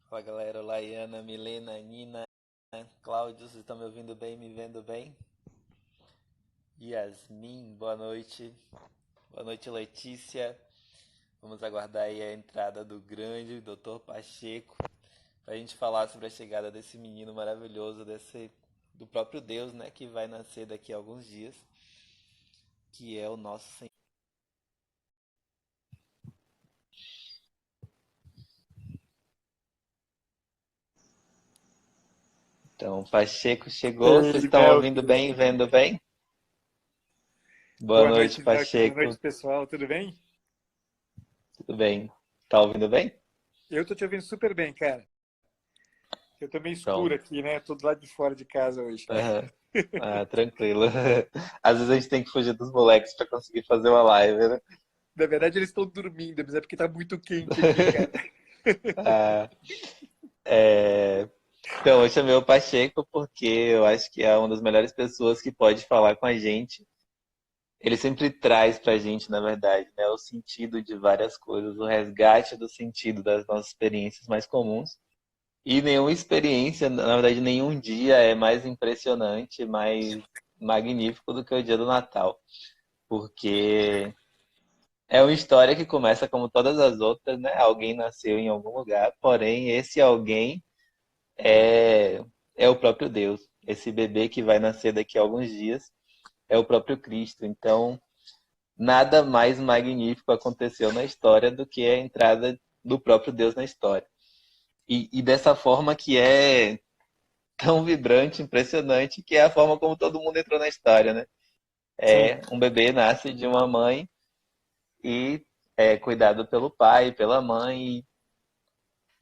Fala galera, Laiana, Milena, Nina, Cláudio, vocês estão me ouvindo bem, me vendo bem? Yasmin, boa noite. Boa noite, Letícia. Vamos aguardar aí a entrada do grande Dr. Pacheco para a gente falar sobre a chegada desse menino maravilhoso, do próprio Deus, né, que vai nascer daqui a alguns dias, que é o nosso Senhor. Então, Pacheco chegou, vocês Ei, estão ouvindo Melk. bem, vendo bem? Boa Boa noite, noite, Melk. Boa Pacheco. noite, pessoal. Tudo bem? Tudo bem? Tá ouvindo bem? Eu tô te ouvindo super bem, cara. Eu tô meio escuro Então, aqui, né? Tô do lado de fora de casa hoje. aham. Ah, tranquilo. Às vezes a gente tem que fugir dos moleques pra conseguir fazer uma live, né? Na verdade, eles estão dormindo, mas é porque tá muito quente aqui, cara. Ah, é... Então, eu chamei o Pacheco porque eu acho que é uma das melhores pessoas que pode falar com a gente. Ele sempre traz pra gente, na verdade, né, o sentido de várias coisas, o resgate do sentido das nossas experiências mais comuns. E nenhuma experiência, na verdade, nenhum dia é mais impressionante, mais magnífico do que o dia do Natal. Porque é uma história que começa como todas as outras, né? Alguém nasceu em algum lugar, porém esse alguém é, é o próprio Deus. Esse bebê que vai nascer daqui a alguns dias é o próprio Cristo. Então, nada mais magnífico aconteceu na história do que a entrada do próprio Deus na história. E dessa forma que é tão vibrante, impressionante, que é a forma como todo mundo entrou na história, né? Sim. É um bebê nasce de uma mãe e é cuidado pelo pai, pela mãe,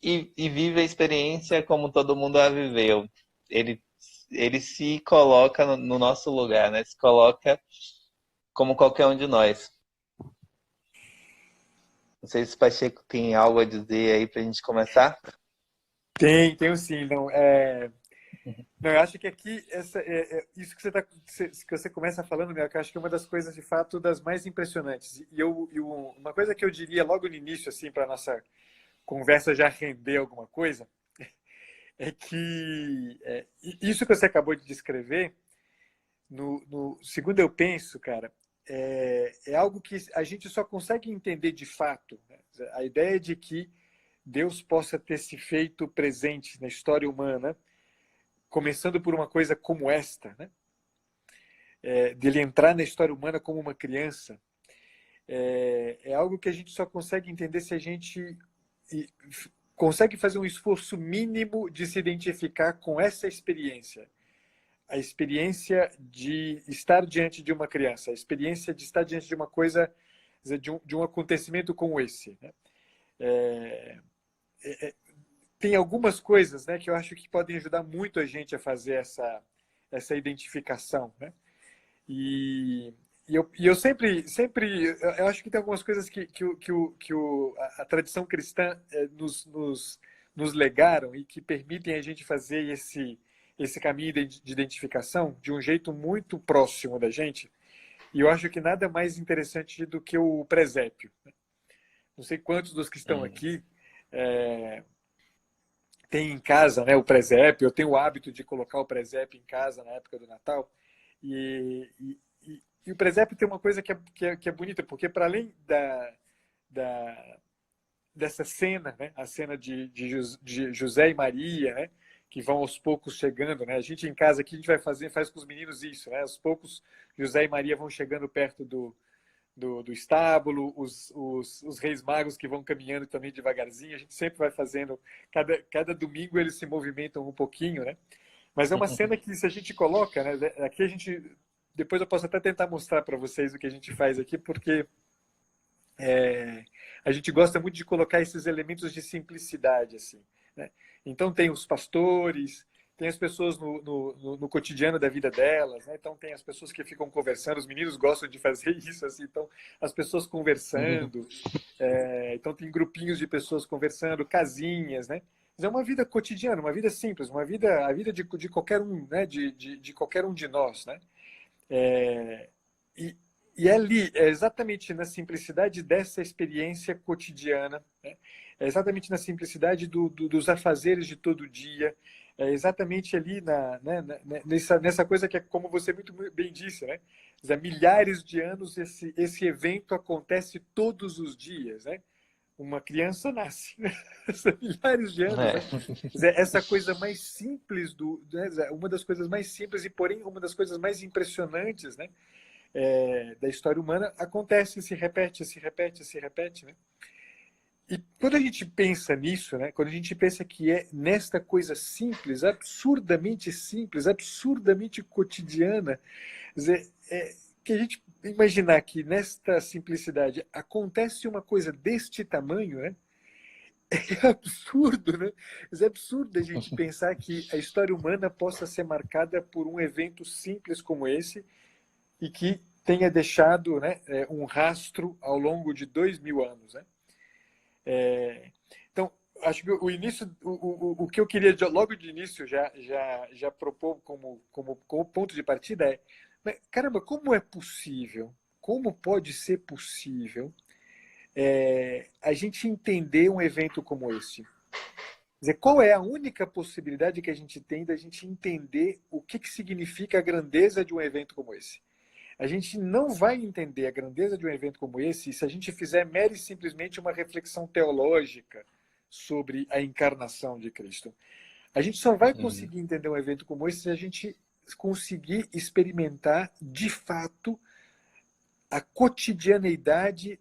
e vive a experiência como todo mundo a viveu. Ele, ele se coloca no nosso lugar, né? Se coloca como qualquer um de nós. Não sei se o Pacheco tem algo a dizer aí pra gente começar. Tenho sim. Não, eu acho que aqui, isso que que você começa falando, Melk, eu acho que é uma das coisas, de fato, das mais impressionantes. Uma coisa que eu diria logo no início, assim, para nossa conversa já render alguma coisa, é que isso que você acabou de descrever, segundo eu penso, cara, é algo que a gente só consegue entender de fato, né? A ideia de que Deus possa ter se feito presente na história humana, começando por uma coisa como esta, né? Dele entrar na história humana como uma criança, é algo que a gente só consegue entender se a gente consegue fazer um esforço mínimo de se identificar com essa experiência. A experiência de estar diante de uma criança, a experiência de estar diante de uma coisa, de um acontecimento como esse. Né? É, tem algumas coisas, né, que eu acho que podem ajudar muito a gente a fazer essa identificação. Né? E, e eu eu acho que tem algumas coisas a tradição cristã nos legaram e que permitem a gente fazer esse caminho de identificação de um jeito muito próximo da gente. E eu acho que nada mais interessante do que o presépio. Não sei quantos dos que estão Hum. aqui é, têm em casa, né, o presépio. Eu tenho o hábito de colocar o presépio em casa na época do Natal. E o presépio tem uma coisa que é bonita, porque para além da, dessa cena, né, a cena de José e Maria, né, que vão aos poucos chegando, né, a gente em casa aqui a gente faz com os meninos isso, né, aos poucos José e Maria vão chegando perto do estábulo, os reis magos que vão caminhando também devagarzinho, a gente sempre vai fazendo, cada domingo eles se movimentam um pouquinho, né, mas é uma cena que se a gente coloca, né, aqui a gente, depois eu posso até tentar mostrar para vocês o que a gente faz aqui, porque a gente gosta muito de colocar esses elementos de simplicidade, assim, né? Então tem os pastores, tem as pessoas no cotidiano da vida delas, né? Então tem as pessoas que ficam conversando, os meninos gostam de fazer isso, assim, então as pessoas conversando, então tem grupinhos de pessoas conversando, casinhas, né? Mas é uma vida cotidiana, uma vida simples, a vida de qualquer um, né? De qualquer um de nós, né? É, e, E ali, é exatamente na simplicidade dessa experiência cotidiana, né? É exatamente na simplicidade dos afazeres de todo dia, é exatamente ali nessa coisa que é como você muito bem disse, né? Há milhares de anos esse evento acontece todos os dias, né? Uma criança nasce, né? Há milhares de anos, É. né? Quer dizer, essa coisa mais simples né? Uma das coisas mais simples e porém uma das coisas mais impressionantes, né? Da história humana acontece, se repete, se repete, se repete, né? E quando a gente pensa nisso, né? Quando a gente pensa que é nesta coisa simples, absurdamente cotidiana, quer dizer, que a gente imaginar que nesta simplicidade acontece uma coisa deste tamanho, né? É absurdo, né? É absurdo a gente pensar que a história humana possa ser marcada por um evento simples como esse e que tenha deixado, né, um rastro ao longo de 2000 anos, né? Então, acho que o início, o que eu queria logo de início já propor como ponto de partida é, caramba, como é possível? Como pode ser possível a gente entender um evento como esse? Quer dizer, qual é a única possibilidade que a gente tem da gente entender o que significa a grandeza de um evento como esse? A gente não vai entender a grandeza de um evento como esse se a gente fizer mera e simplesmente uma reflexão teológica sobre a encarnação de Cristo. A gente só vai Uhum. conseguir entender um evento como esse se a gente conseguir experimentar de fato a cotidianeidade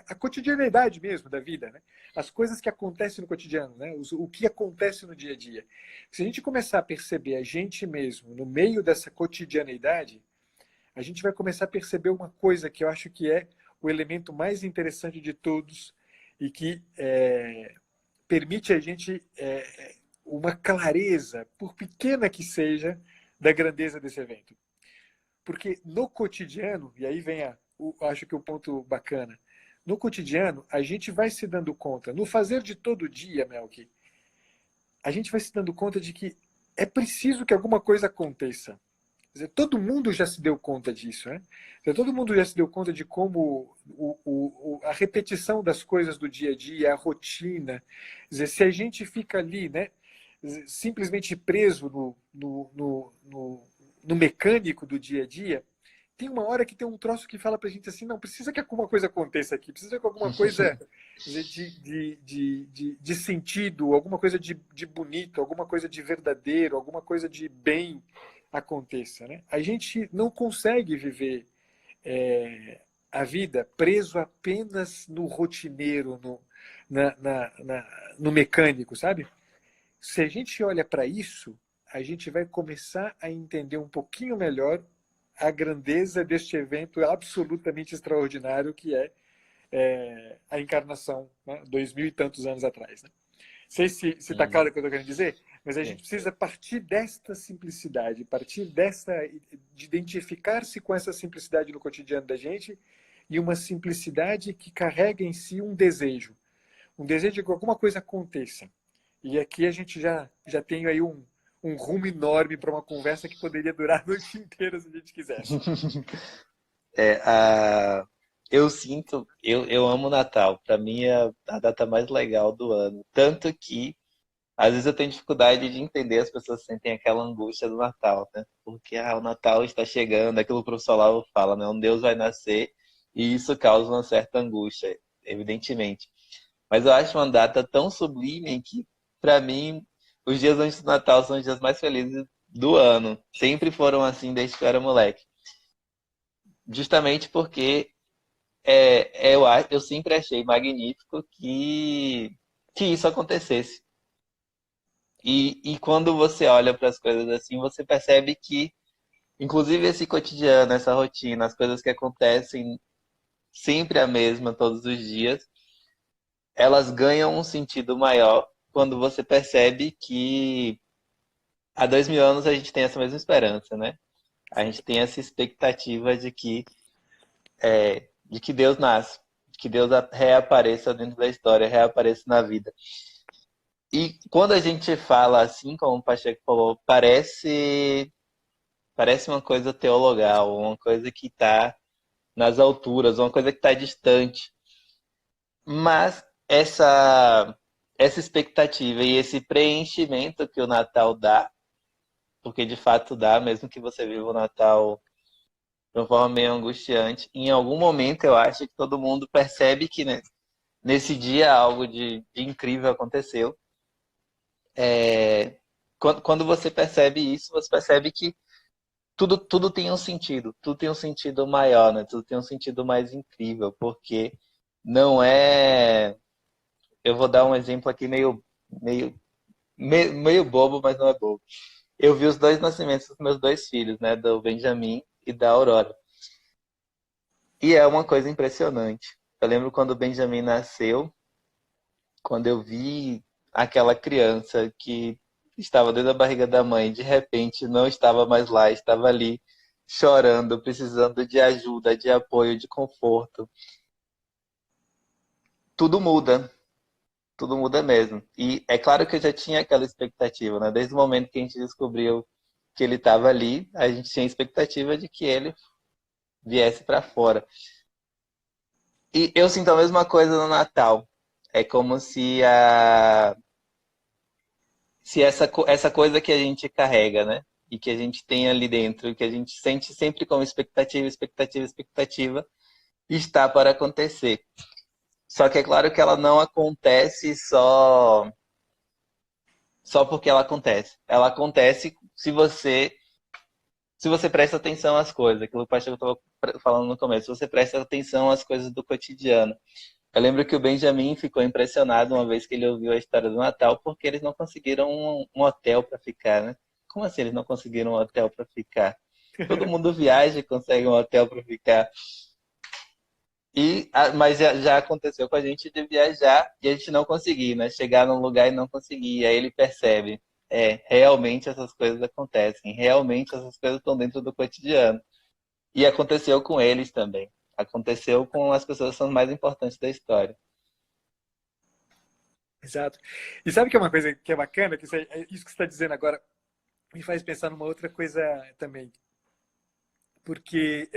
a cotidianeidade mesmo da vida, né? As coisas que acontecem no cotidiano, né? O que acontece no dia a dia. Se a gente começar a perceber a gente mesmo no meio dessa cotidianeidade, a gente vai começar a perceber uma coisa que eu acho que é o elemento mais interessante de todos e que permite a gente uma clareza, por pequena que seja, da grandeza desse evento. Porque no cotidiano, e aí vem acho que o ponto bacana, no cotidiano, a gente vai se dando conta, no fazer de todo dia, Melk, a gente vai se dando conta de que é preciso que alguma coisa aconteça. Quer dizer, todo mundo já se deu conta disso, né? Quer dizer, todo mundo já se deu conta de como a repetição das coisas do dia a dia, a rotina. Quer dizer, se a gente fica ali, né, simplesmente preso no mecânico do dia a dia, tem uma hora que tem um troço que fala pra gente assim, não, precisa que alguma coisa aconteça aqui, precisa que alguma coisa de sentido, alguma coisa de bonito, alguma coisa de verdadeiro, alguma coisa de bem aconteça, né? A gente não consegue viver a vida preso apenas no rotineiro, no mecânico, sabe? Se a gente olha para isso, a gente vai começar a entender um pouquinho melhor a grandeza deste evento absolutamente extraordinário que é a encarnação, né? 2000 e tantos anos atrás. Né? Não sei se está claro o que eu estou querendo dizer, mas a gente precisa partir desta simplicidade, partir de identificar-se com essa simplicidade no cotidiano da gente e uma simplicidade que carrega em si um desejo de que alguma coisa aconteça. E aqui a gente já tem aí um rumo enorme para uma conversa que poderia durar a noite inteira se a gente quisesse. É, eu sinto, eu amo o Natal. Para mim é a data mais legal do ano. Tanto que, às vezes, eu tenho dificuldade de entender as pessoas que sentem aquela angústia do Natal, né? Porque o Natal está chegando, aquilo que o professor Lavo fala, né? Um Deus vai nascer, e isso causa uma certa angústia, evidentemente. Mas eu acho uma data tão sublime que, para mim, os dias antes do Natal são os dias mais felizes do ano. Sempre foram assim desde que eu era moleque. Justamente porque eu sempre achei magnífico que isso acontecesse. E quando você olha para as coisas assim, você percebe que, inclusive, esse cotidiano, essa rotina, as coisas que acontecem sempre a mesma todos os dias, elas ganham um sentido maior quando você percebe que há 2000 anos a gente tem essa mesma esperança, né? A gente tem essa expectativa de que Deus nasce, de que Deus reapareça dentro da história, reapareça na vida. E quando a gente fala assim, como o Pacheco falou, Parece uma coisa teologal, uma coisa que está nas alturas, uma coisa que está distante. Mas essa expectativa e esse preenchimento que o Natal dá, porque de fato dá, mesmo que você viva o Natal de uma forma meio angustiante, em algum momento eu acho que todo mundo percebe que, né, nesse dia algo de incrível aconteceu. Quando você percebe isso, você percebe que tudo tem um sentido, tudo tem um sentido maior, né? Tudo tem um sentido mais incrível, porque não é. Eu vou dar um exemplo aqui meio bobo, mas não é bobo. Eu vi os dois nascimentos dos meus dois filhos, né? Do Benjamin e da Aurora. E é uma coisa impressionante. Eu lembro quando o Benjamin nasceu, quando eu vi aquela criança que estava dentro da barriga da mãe, de repente não estava mais lá, estava ali chorando, precisando de ajuda, de apoio, de conforto. Tudo muda, tudo muda mesmo. E é claro que eu já tinha aquela expectativa, né? Desde o momento que a gente descobriu que ele estava ali, a gente tinha a expectativa de que ele viesse para fora. E eu sinto a mesma coisa no Natal. É como se essa coisa que a gente carrega, né? E que a gente tem ali dentro, que a gente sente sempre como expectativa, expectativa, expectativa, está para acontecer. Só que é claro que ela não acontece só porque ela acontece. Ela acontece se você presta atenção às coisas, aquilo que eu estava falando no começo, se você presta atenção às coisas do cotidiano. Eu lembro que o Benjamin ficou impressionado uma vez que ele ouviu a história do Natal, porque eles não conseguiram um hotel para ficar, né? Como assim eles não conseguiram um hotel para ficar? Todo mundo viaja e consegue um hotel para ficar. Mas já aconteceu com a gente de viajar e a gente não conseguir, né? Chegar num lugar e não conseguir. Aí ele percebe, realmente essas coisas acontecem, realmente essas coisas estão dentro do cotidiano. E aconteceu com eles também. Aconteceu com as pessoas que são mais importantes da história. Exato. E sabe que é uma coisa que é bacana? Que isso que você está dizendo agora me faz pensar numa outra coisa também. Porque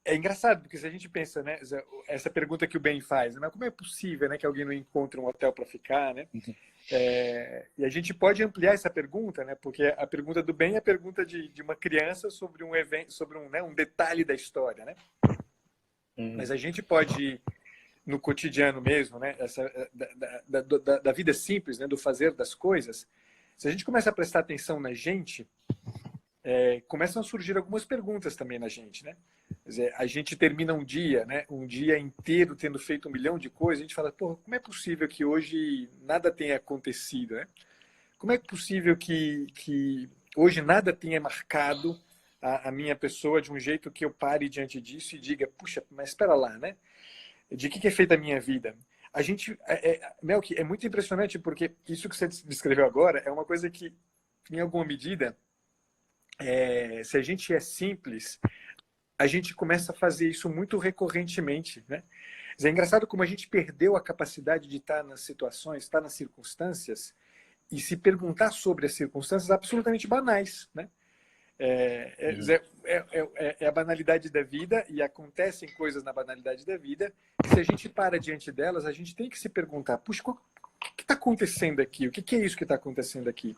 é engraçado, porque se a gente pensa, né, essa pergunta que o Ben faz, né, como é possível, né, que alguém não encontre um hotel para ficar, né? E a gente pode ampliar essa pergunta, né, porque a pergunta do Ben é a pergunta de uma criança sobre um evento, sobre um detalhe da história, né? Mas a gente pode, no cotidiano mesmo, né, da vida simples, né, do fazer das coisas, se a gente começa a prestar atenção na gente, começam a surgir algumas perguntas também na gente, né? Quer dizer, a gente termina um dia, né? Um dia inteiro tendo feito 1 milhão de coisas, a gente fala, pô, como é possível que hoje nada tenha acontecido, né? Como é possível que hoje nada tenha marcado a minha pessoa de um jeito que eu pare diante disso e diga, puxa, mas espera lá, né? De que é feita a minha vida? A gente, Melk, é muito impressionante porque isso que você descreveu agora é uma coisa que, em alguma medida, se a gente é simples, a gente começa a fazer isso muito recorrentemente, né? É engraçado como a gente perdeu a capacidade de estar nas situações, estar nas circunstâncias e se perguntar sobre as circunstâncias absolutamente banais, né? É a banalidade da vida e acontecem coisas na banalidade da vida que se a gente para diante delas, a gente tem que se perguntar, puxa, o que está acontecendo aqui? O que é isso que está acontecendo aqui?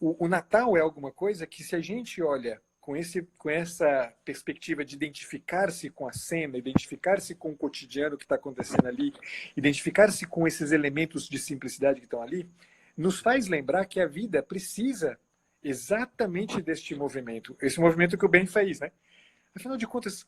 O Natal é alguma coisa que se a gente olha com essa perspectiva de identificar-se com a cena, identificar-se com o cotidiano que está acontecendo ali, identificar-se com esses elementos de simplicidade que estão ali, nos faz lembrar que a vida precisa exatamente deste movimento. Esse movimento que o Ben fez, né? Afinal de contas,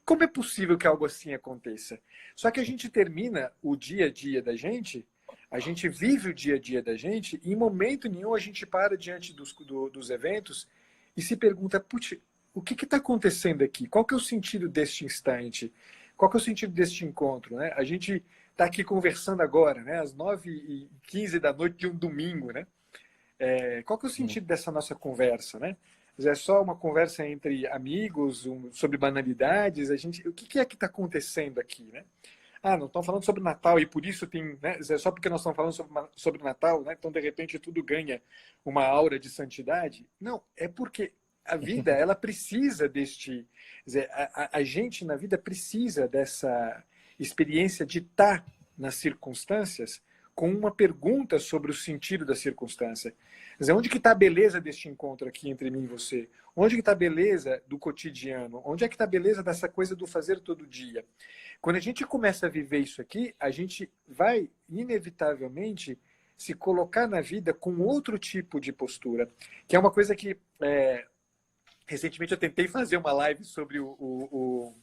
como é possível que algo assim aconteça? Só que a gente termina o dia a dia da gente, a gente vive o dia a dia da gente, e em momento nenhum a gente para diante dos eventos e se pergunta, putz, o que está acontecendo aqui? Qual que é o sentido deste instante? Qual que é o sentido deste encontro? Né? A gente está aqui conversando agora, né? Às 9h15 da noite de um domingo, né? Qual que é o sentido dessa nossa conversa, né? É só uma conversa entre amigos sobre banalidades? O que é que está acontecendo aqui, né? não estão falando sobre Natal e por isso tem, né, é só porque nós estamos falando sobre Natal, né, então de repente tudo ganha uma aura de santidade. Não, é porque a vida, ela precisa deste, quer dizer, a gente na vida precisa dessa experiência de estar nas circunstâncias com uma pergunta sobre o sentido da circunstância. Quer dizer, onde que está a beleza deste encontro aqui entre mim e você? Onde que está a beleza do cotidiano? Onde é que está a beleza dessa coisa do fazer todo dia? Quando a gente começa a viver isso aqui, a gente vai, inevitavelmente, se colocar na vida com outro tipo de postura. Que é uma coisa que, recentemente, eu tentei fazer uma live sobre o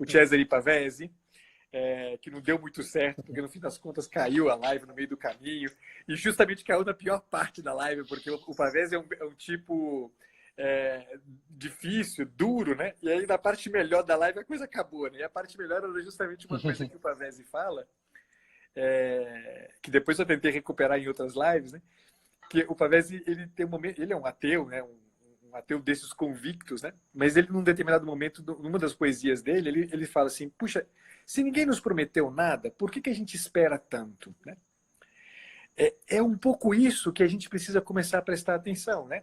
Cesare Pavese, que não deu muito certo, porque no fim das contas caiu a live no meio do caminho, e justamente caiu na pior parte da live, porque o Pavese é um tipo difícil, duro, né? E aí na parte melhor da live a coisa acabou, né? E a parte melhor era justamente uma coisa que o Pavese fala, que depois eu tentei recuperar em outras lives, né? Que o Pavese, ele tem um momento, ele é um ateu, né? Um ateu desses convictos, né? Mas ele, num determinado momento, numa das poesias dele, ele fala assim: puxa, se ninguém nos prometeu nada, por que a gente espera tanto, né? É um pouco isso que a gente precisa começar a prestar atenção, né?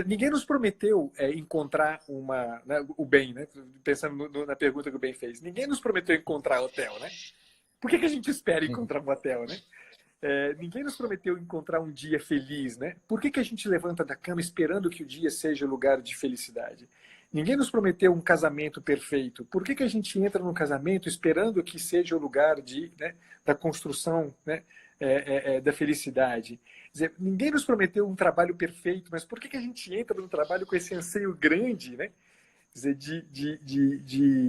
Ninguém nos prometeu encontrar o bem, né? Pensando na pergunta que o Ben fez. Ninguém nos prometeu encontrar hotel, né? Por que a gente espera encontrar um hotel, né? Ninguém nos prometeu encontrar um dia feliz, né? Por que a gente levanta da cama esperando que o dia seja lugar de felicidade? Ninguém nos prometeu um casamento perfeito. Por que a gente entra no casamento esperando que seja o lugar da construção, né? Da felicidade? Quer dizer, ninguém nos prometeu um trabalho perfeito, mas por que a gente entra no trabalho com esse anseio grande, né? Quer dizer,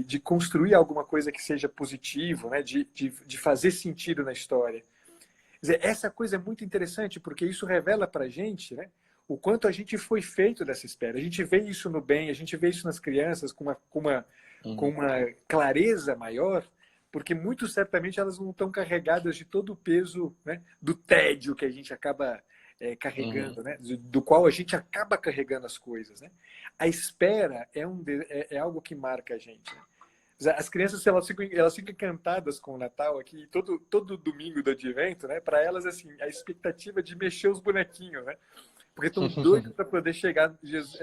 de construir alguma coisa que seja positivo, né? De fazer sentido na história. Quer dizer, essa coisa é muito interessante, porque isso revela para a gente, né, o quanto a gente foi feito dessa espera. A gente vê isso no bem, a gente vê isso nas crianças com uma clareza maior, porque muito certamente elas não estão carregadas de todo o peso, né, do tédio que a gente acaba carregando, né, do qual a gente acaba carregando as coisas. Né? A espera é algo que marca a gente. Né? As crianças, elas ficam encantadas com o Natal aqui, todo domingo do Advento, né? Para elas, assim, a expectativa de mexer os bonequinhos, né? Porque estão doidos para poder chegar,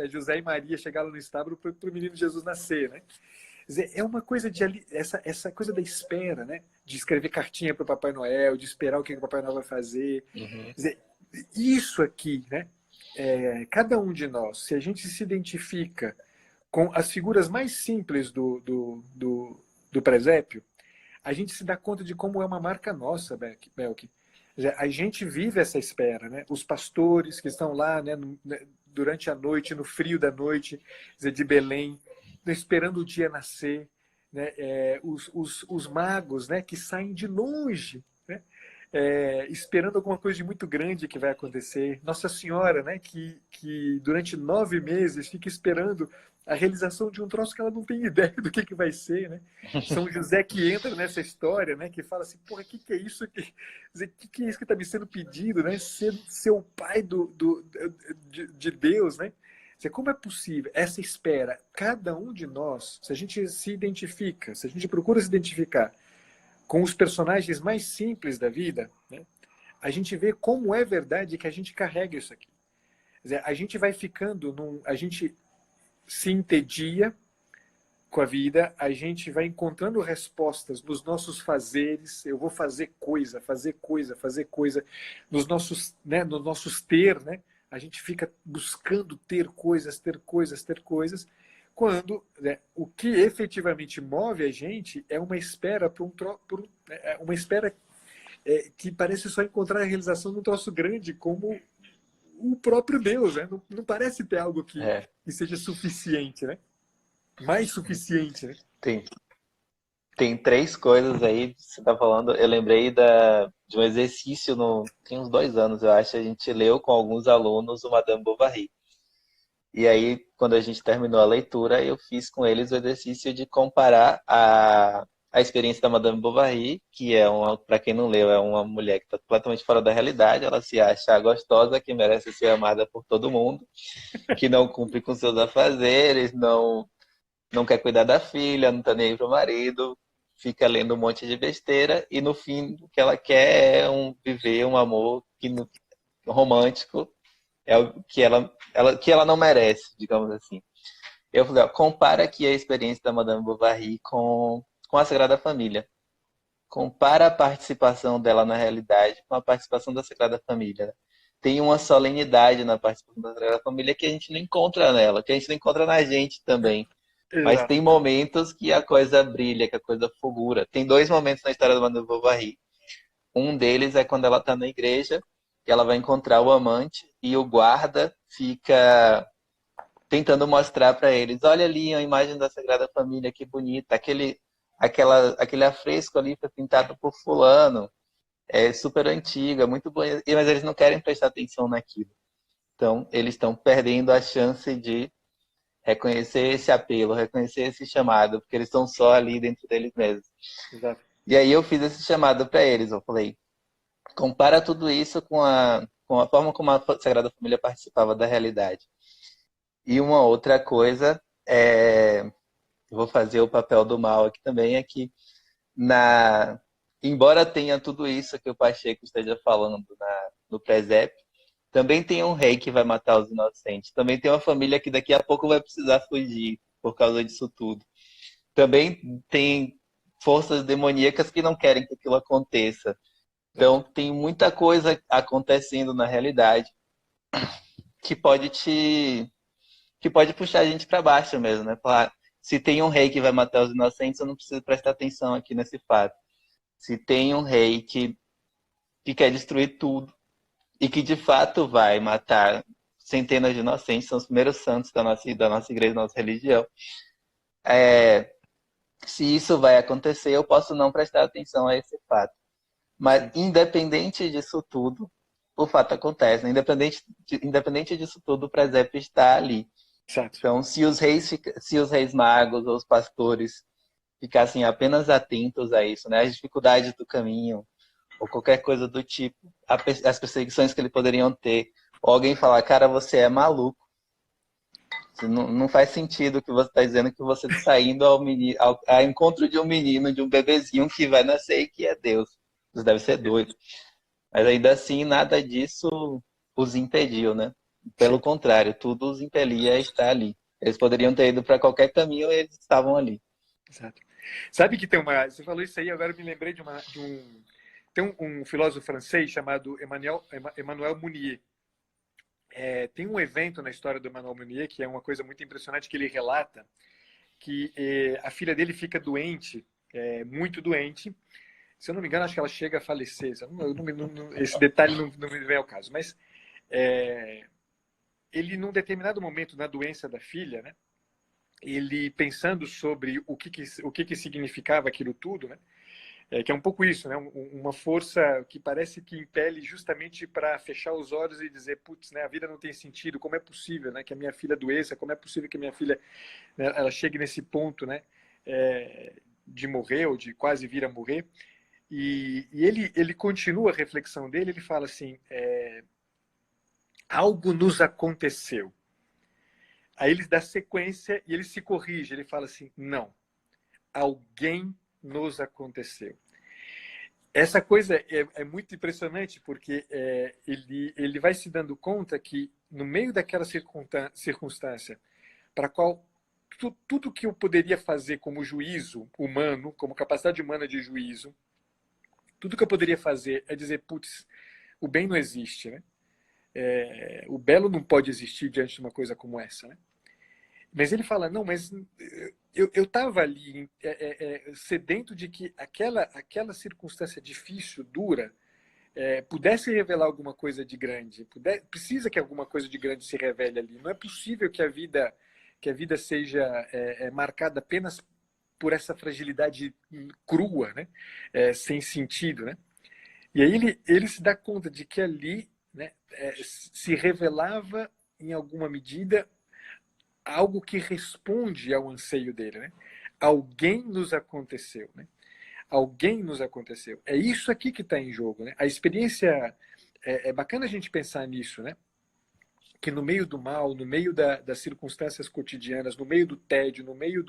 José e Maria chegar lá no estábulo para o menino Jesus nascer, né? Quer dizer, é uma coisa essa coisa da espera, né? De escrever cartinha para o Papai Noel, de esperar o que o Papai Noel vai fazer. Quer dizer, isso aqui, né? Cada um de nós, se a gente se identifica com as figuras mais simples do presépio, a gente se dá conta de como é uma marca nossa, Belk. A gente vive essa espera, né? Os pastores que estão lá, né, durante a noite, no frio da noite, de Belém, esperando o dia nascer, né? Os magos, né, que saem de longe, né? Esperando alguma coisa de muito grande que vai acontecer. Nossa Senhora, né, que durante 9 meses fica esperando a realização de um troço que ela não tem ideia do que vai ser, né? São José que entra nessa história, né? Que fala assim, porra, que é isso? Que é isso que está me sendo pedido, né? Ser o pai de Deus, né? Como é possível essa espera? Cada um de nós, se a gente se identifica, se a gente procura se identificar com os personagens mais simples da vida, né? A gente vê como é verdade que a gente carrega isso aqui. Quer dizer, a gente vai ficando a gente se entedia com a vida, a gente vai encontrando respostas nos nossos fazeres. Eu vou fazer coisa, nos nossos ter, né? A gente fica buscando ter coisas, quando, né, o que efetivamente move a gente é uma espera uma espera que parece só encontrar a realização num troço grande, como o próprio Deus, né? Não parece ter algo que seja suficiente, né? Mais suficiente, né? Tem 3 coisas aí que você está falando. Eu lembrei de um exercício, tem uns 2 anos, eu acho, a gente leu com alguns alunos o Madame Bovary. E aí, quando a gente terminou a leitura, eu fiz com eles o exercício de comparar a experiência da Madame Bovary, que para quem não leu, é uma mulher que está completamente fora da realidade. Ela se acha gostosa, que merece ser amada por todo mundo, que não cumpre com seus afazeres, não quer cuidar da filha, não está nem aí pro marido. fica lendo um monte de besteira e no fim o que ela quer é viver um amor romântico, é o que ela não merece, digamos assim. Eu falei, ó, compara aqui a experiência da Madame Bovary com a Sagrada Família. Compara a participação dela na realidade com a participação da Sagrada Família. Né? Tem uma solenidade na participação da Sagrada Família que a gente não encontra nela, que a gente não encontra na gente também. Mas Exato. tem momentos que a coisa brilha, que a coisa fulgura. Tem dois momentos na história da Madame Bovary. Um deles é quando ela está na igreja, e ela vai encontrar o amante, e o guarda fica tentando mostrar para eles, olha ali a imagem da Sagrada Família, que bonita, aquele afresco ali foi pintado por fulano, é super antiga, muito bonito, mas eles não querem prestar atenção naquilo. Então, eles estão perdendo a chance de reconhecer esse apelo, reconhecer esse chamado, porque eles estão só ali dentro deles mesmos. Exato. E aí eu fiz esse chamado para eles, eu falei, compara tudo isso com a forma como a Sagrada Família participava da realidade. E uma outra coisa, vou fazer o papel do mal aqui também, é que embora tenha tudo isso que o Pacheco esteja falando no presépio, também tem um rei que vai matar os inocentes. Também tem uma família que daqui a pouco vai precisar fugir por causa disso tudo. Também tem forças demoníacas que não querem que aquilo aconteça. Então tem muita coisa acontecendo na realidade que pode puxar a gente para baixo mesmo, né? Falar, se tem um rei que vai matar os inocentes, eu não preciso prestar atenção aqui nesse fato. Se tem um rei que quer destruir tudo e que de fato vai matar centenas de inocentes, são os primeiros santos da nossa igreja, da nossa religião. Se isso vai acontecer, eu posso não prestar atenção a esse fato. Mas independente disso tudo, o fato acontece. Né? Independente disso tudo, o presépio está ali. Exato. Então, se os reis magos ou os pastores ficassem apenas atentos a isso, né, as dificuldades do caminho ou qualquer coisa do tipo, as perseguições que eles poderiam ter, ou alguém falar, cara, você é maluco, não faz sentido que você está dizendo que você está indo ao encontro de um menino, de um bebezinho que vai nascer e que é Deus. Você deve ser doido. Mas ainda assim, nada disso os impediu, né? Pelo contrário, tudo os impelia a estar ali. Eles poderiam ter ido para qualquer caminho e eles estavam ali. Exato. Sabe que tem uma... Você falou isso aí, agora eu me lembrei Tem um filósofo francês chamado Emmanuel Mounier. Tem um evento na história do Emmanuel Mounier que é uma coisa muito impressionante que ele relata que a filha dele fica doente, muito doente. Se eu não me engano, acho que ela chega a falecer. Esse detalhe não me vem ao caso. Mas ele, num determinado momento na doença da filha, né, ele pensando sobre o que significava aquilo tudo, né, que é um pouco isso, né, uma força que parece que impele justamente para fechar os olhos e dizer, putz, né, a vida não tem sentido, como é possível, né, que a minha filha adoeça, como é possível que a minha filha, né, ela chegue nesse ponto, né, de morrer ou de quase vir a morrer. E ele continua a reflexão dele, ele fala assim, algo nos aconteceu. Aí ele dá sequência e ele se corrige, ele fala assim, não, alguém nos aconteceu. Essa coisa é muito impressionante porque ele vai se dando conta que no meio daquela circunstância para a qual tudo que eu poderia fazer como juízo humano, como capacidade humana de juízo, tudo que eu poderia fazer é dizer, putz, o bem não existe, né? O belo não pode existir diante de uma coisa como essa, né? Mas ele fala, não, mas eu estava ali sedento de que aquela circunstância difícil, dura, pudesse revelar alguma coisa de grande. Precisa que alguma coisa de grande se revele ali. Não é possível que a vida seja marcada apenas por essa fragilidade crua, né? Sem sentido, né? E aí ele se dá conta de que ali, né, se revelava em alguma medida algo que responde ao anseio dele, né? Alguém nos aconteceu, né? Alguém nos aconteceu. É isso aqui que está em jogo, né? A experiência é bacana a gente pensar nisso, né? Que no meio do mal, no meio das circunstâncias cotidianas, no meio do tédio, no meio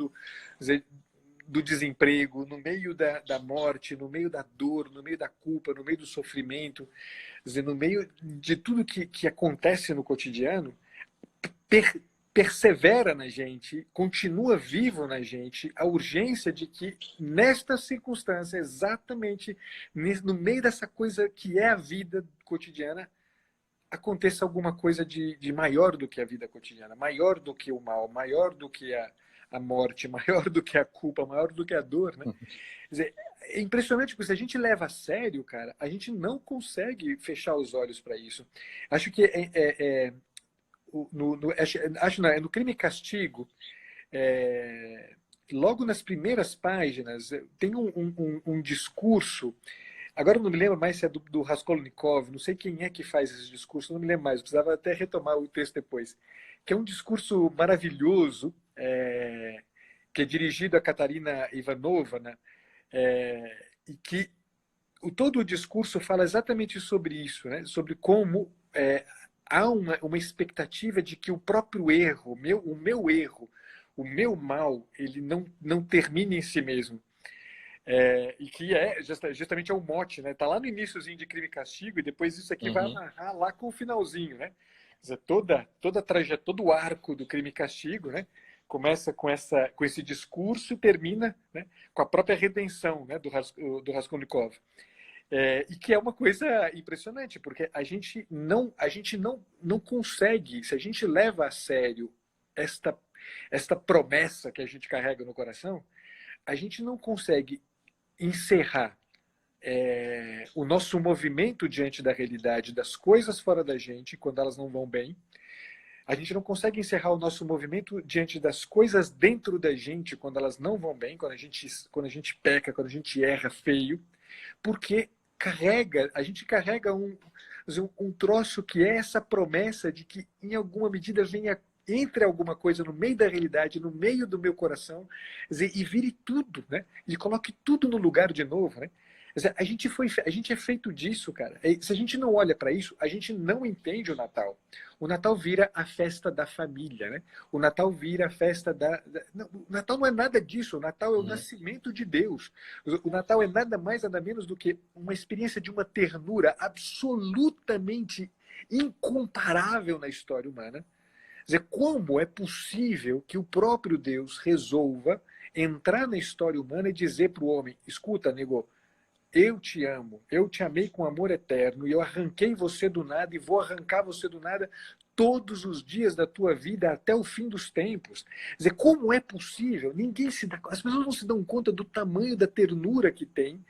do desemprego, no meio da morte, no meio da dor, no meio da culpa, no meio do sofrimento, quer dizer, no meio de tudo que acontece no cotidiano, persevera na gente, continua vivo na gente a urgência de que, nesta circunstância, exatamente no meio dessa coisa que é a vida cotidiana, aconteça alguma coisa de maior do que a vida cotidiana, maior do que o mal, maior do que a morte, maior do que a culpa, maior do que a dor, né? Quer dizer, é impressionante, porque se a gente leva a sério, cara, a gente não consegue fechar os olhos para isso. Acho que no Crime e Castigo, logo nas primeiras páginas, tem um discurso. Agora eu não me lembro mais se é do Raskolnikov, não sei quem é que faz esse discurso, não me lembro mais, precisava até retomar o texto depois. Que é um discurso maravilhoso, que é dirigido a Katarina Ivanova, né? E que todo o discurso fala exatamente sobre isso, né? Sobre como há uma expectativa de que o próprio erro, o meu erro, o meu mal, ele não termine em si mesmo. E que justamente é o mote, né? Tá lá no iníciozinho de Crime e Castigo, e depois isso aqui vai amarrar lá com o finalzinho, né? Quer dizer, toda a trajetória, todo o arco do Crime e Castigo, né? Começa com esse discurso e termina, né, com a própria redenção, né, do Raskolnikov. E que é uma coisa impressionante, porque a gente não consegue, se a gente leva a sério esta promessa que a gente carrega no coração, a gente não consegue encerrar o nosso movimento diante da realidade, das coisas fora da gente, quando elas não vão bem. A gente não consegue encerrar o nosso movimento diante das coisas dentro da gente, quando elas não vão bem, quando a gente peca, quando a gente erra feio, porque a gente carrega um troço que é essa promessa de que, em alguma medida, entre alguma coisa no meio da realidade, no meio do meu coração, e vire tudo, né? E coloque tudo no lugar de novo, né? A gente é feito disso, cara. Se a gente não olha para isso, a gente não entende o Natal. O Natal vira a festa da família, né? O Natal vira a festa não, o Natal não é nada disso. O Natal é o nascimento de Deus. O Natal é nada mais, nada menos do que uma experiência de uma ternura absolutamente incomparável na história humana. Quer dizer, como é possível que o próprio Deus resolva entrar na história humana e dizer para o homem: escuta, nego, eu te amo, eu te amei com amor eterno e eu arranquei você do nada e vou arrancar você do nada todos os dias da tua vida até o fim dos tempos. Quer dizer, como é possível? As pessoas não se dão conta do tamanho da ternura que tem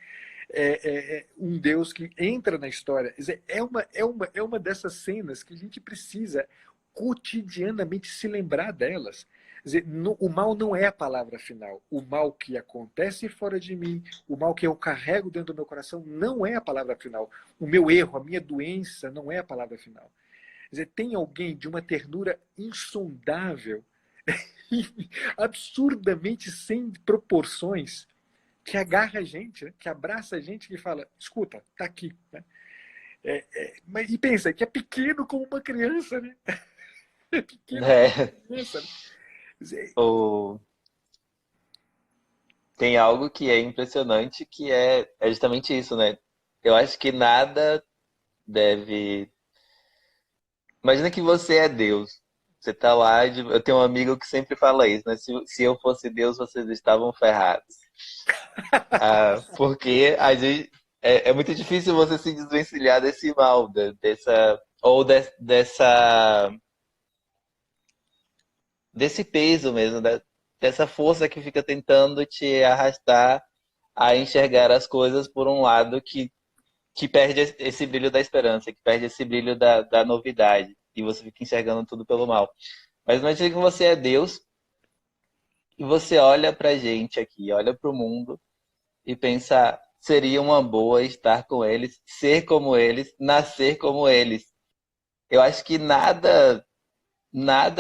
um Deus que entra na história. Quer dizer, é uma dessas cenas que a gente precisa cotidianamente se lembrar delas. Quer dizer, o mal não é a palavra final. O mal que acontece fora de mim, o mal que eu carrego dentro do meu coração, não é a palavra final. O meu erro, a minha doença, não é a palavra final. Quer dizer, tem alguém de uma ternura insondável, absurdamente sem proporções, que agarra a gente, né? Que abraça a gente, que fala: escuta, tá aqui. Né? E pensa que é pequeno como uma criança, né? É pequeno como uma criança, né? O... Tem algo que é impressionante, que é justamente isso, né? Eu acho que nada deve. Imagina que você é Deus. Você tá lá, eu tenho um amigo que sempre fala isso, né? Se eu fosse Deus, vocês estavam ferrados. Porque a gente, é muito difícil você se desvencilhar desse mal, desse peso mesmo, dessa força que fica tentando te arrastar a enxergar as coisas por um lado que perde esse brilho da esperança, que perde esse brilho da novidade, e você fica enxergando tudo pelo mal. Mas imagina que você é Deus e você olha pra gente aqui, olha pro mundo e pensa: seria uma boa estar com eles, ser como eles, nascer como eles. Eu acho que nada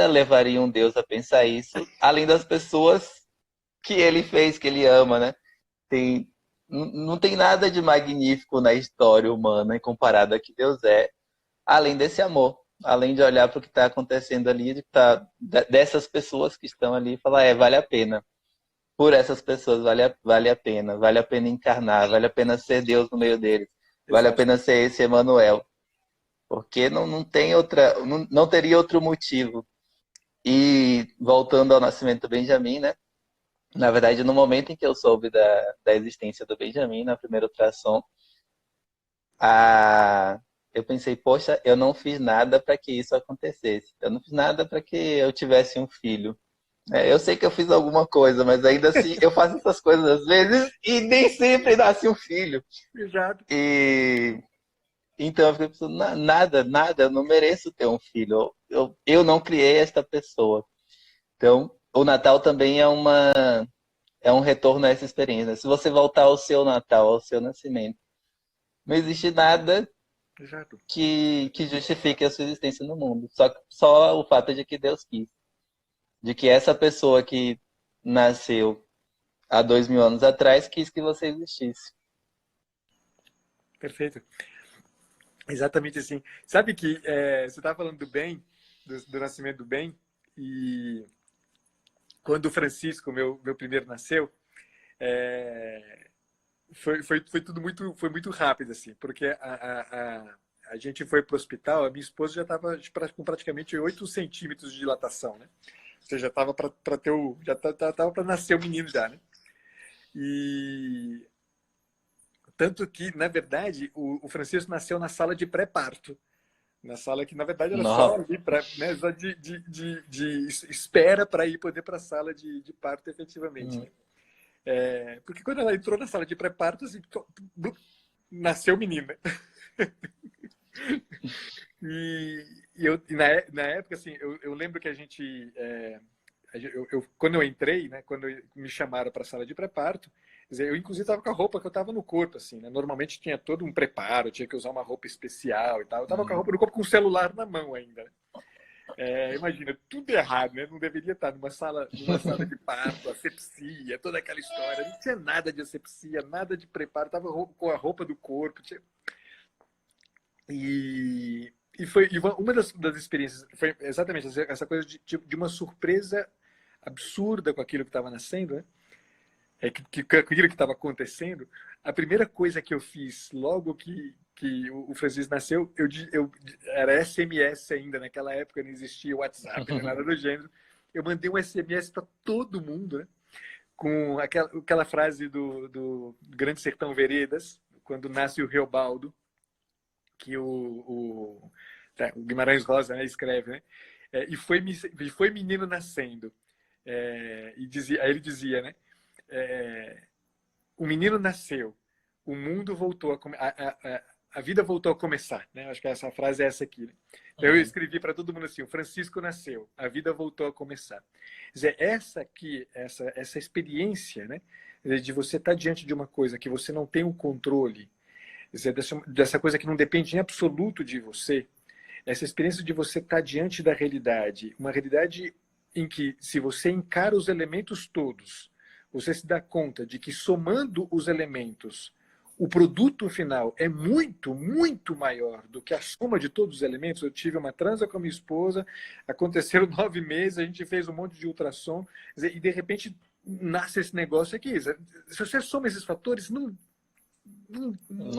levaria um Deus a pensar isso, além das pessoas que ele fez, que ele ama, né? Não tem nada de magnífico na história humana comparado a que Deus é, além desse amor, além de olhar para o que está acontecendo ali, dessas pessoas que estão ali e falar: vale a pena. por essas pessoas vale a pena. Vale a pena encarnar, vale a pena ser Deus no meio deles. Vale a Exato. pena ser esse Emanuel. Porque não tem outra, não teria outro motivo. E voltando ao nascimento do Benjamin, né? Na verdade, no momento em que eu soube da existência do Benjamin, na primeira ultrassom, eu pensei, poxa, eu não fiz nada para que isso acontecesse. Eu não fiz nada para que eu tivesse um filho. Eu sei que eu fiz alguma coisa, mas ainda assim eu faço essas coisas às vezes e nem sempre nasce um filho. Exato. E então eu fiquei pensando, nada, eu não mereço ter um filho. Eu não criei esta pessoa. Então, o Natal também é um retorno a essa experiência. Se você voltar ao seu Natal, ao seu nascimento, não existe nada Exato. que justifique a sua existência no mundo. Só o fato de que Deus quis. De que essa pessoa que nasceu há 2000 anos atrás quis que você existisse. Perfeito. Exatamente assim. Sabe que você estava falando do bem, do nascimento do bem, e quando o Francisco, meu primeiro, nasceu, foi tudo muito rápido, assim, porque a gente foi para o hospital, a minha esposa já estava com praticamente 8 centímetros de dilatação, né? Ou seja, já estava para ter já estava para nascer o menino já, né? E tanto que, na verdade, o Francisco nasceu na sala de pré-parto. Na sala que, na verdade, era só Nossa. ali para, né, só de espera para ir poder para a sala de parto efetivamente. Né? Porque quando ela entrou na sala de pré-parto, assim, nasceu menina. Na época, assim, eu lembro que a gente. Quando eu entrei, né, quando me chamaram para a sala de pré-parto, eu inclusive estava com a roupa que eu estava no corpo, assim, né? Normalmente tinha todo um preparo, tinha que usar uma roupa especial e tal. Eu estava com a roupa no corpo com o celular na mão ainda. Imagina, tudo errado, né? Não deveria estar numa sala de parto, asepsia, toda aquela história. Não tinha nada de asepsia, nada de preparo. Estava com a roupa do corpo. E foi uma das experiências, foi exatamente essa coisa de uma surpresa absurda com aquilo que estava nascendo, né? Aquilo que estava acontecendo. A primeira coisa que eu fiz logo que o Francisco nasceu, era SMS ainda, naquela época não existia WhatsApp, nem nada do gênero. Eu mandei um SMS para todo mundo, né? Com aquela frase do Grande Sertão Veredas, quando nasce o Reobaldo, que o Guimarães Rosa, né, escreve, né? E foi menino nascendo. Aí ele dizia, né? O menino nasceu, o mundo voltou a vida voltou a começar, né? Acho que essa frase é essa aqui. Né? Então eu escrevi para todo mundo assim: o Francisco nasceu, a vida voltou a começar. Quer dizer, essa experiência, né? De você estar diante de uma coisa que você não tem o controle, dizer, dessa coisa que não depende em absoluto de você, essa experiência de você estar diante da realidade, uma realidade em que, se você encara os elementos todos, você se dá conta de que, somando os elementos, o produto final é muito, muito maior do que a soma de todos os elementos. Eu tive uma transa com a minha esposa, aconteceram 9 meses, a gente fez um monte de ultrassom, e de repente nasce esse negócio aqui. Se você soma esses fatores, Não